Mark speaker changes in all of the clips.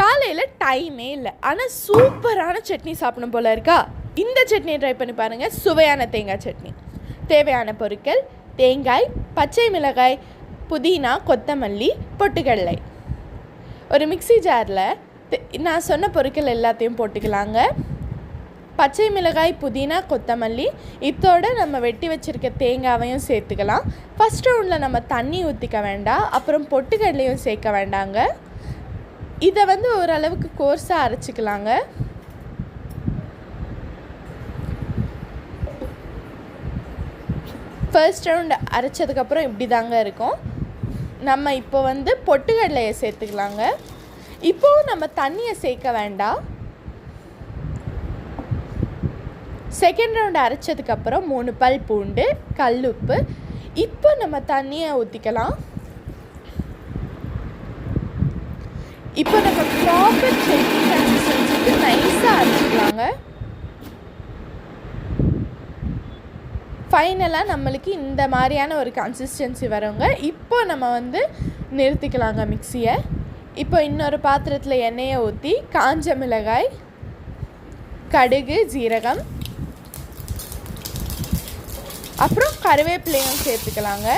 Speaker 1: காலையில் டைமே இல்லை, ஆனால் சூப்பரான சட்னி சாப்பிடணும் போல் இருக்கா? இந்த சட்னியை ட்ரை பண்ணி பாருங்கள். சுவையான தேங்காய் சட்னி. தேவையான பொருட்கள்: தேங்காய், பச்சை மிளகாய், புதினா, கொத்தமல்லி, பொட்டுக்கடலை. ஒரு மிக்ஸி ஜாரில் நான் சொன்ன பொருட்கள் எல்லாத்தையும் போட்டுக்கலாங்க. பச்சை மிளகாய், புதினா, கொத்தமல்லி, இதோட நம்ம வெட்டி வச்சுருக்க தேங்காவையும் சேர்த்துக்கலாம். ஃபஸ்ட் ரவுண்டில் நம்ம தண்ணி ஊற்றிக்க வேண்டாம், அப்புறம் பொட்டுக்கடலையும் சேர்க்க வேண்டாங்க. இதை ஓரளவுக்கு கோர்ஸாக அரைச்சிக்கலாங்க. ஃபர்ஸ்ட் ரவுண்டு அரைச்சதுக்கப்புறம் இப்படி தாங்க இருக்கும். நம்ம இப்போ பொட்டுக்கடலையை சேர்த்துக்கலாங்க. இப்போவும் நம்ம தண்ணியை சேர்க்க வேண்டாம். செகண்ட் ரவுண்டு அரைச்சதுக்கப்புறம் 3 பல் பூண்டு, கல்லுப்பு. இப்போ நம்ம தண்ணியை ஊற்றிக்கலாம். இப்போ நம்ம ப்ராப்பர் சட்னி கன்சிஸ்டன்சிக்கு நைஸாக அரைச்சிக்கலாங்க. ஃபைனலாக நம்மளுக்கு இந்த மாதிரியான ஒரு கன்சிஸ்டன்சி வரவங்க இப்போ நம்ம நிறுத்திக்கலாங்க மிக்சியை. இப்போ இன்னொரு பாத்திரத்தில் எண்ணெயை ஊற்றி காஞ்ச மிளகாய், கடுகு, ஜீரகம், அப்புறம் கருவேப்பிலையும் சேர்த்துக்கலாங்க.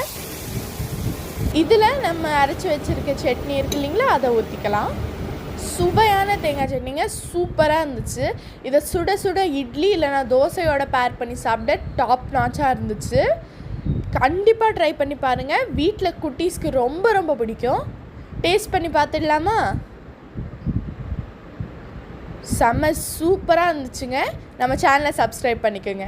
Speaker 1: இதில் நம்ம அரைச்சி வச்சுருக்க சட்னி இருக்கு இல்லைங்களா, அதை ஊற்றிக்கலாம். சுவையான தேங்காய் சட்னிங்க, சூப்பராக இருந்துச்சு. இதை சுட சுட இட்லி இல்லைனா தோசையோட பேர் பண்ணி சாப்பிட டாப் நாச்சாக இருந்துச்சு. கண்டிப்பாக ட்ரை பண்ணி பாருங்கள். வீட்டில் குட்டீஸ்க்கு ரொம்ப ரொம்ப பிடிக்கும். டேஸ்ட் பண்ணி பார்த்துடலாமா? செம்ம சூப்பராக இருந்துச்சுங்க. நம்ம சேனலை சப்ஸ்கிரைப் பண்ணிக்கோங்க.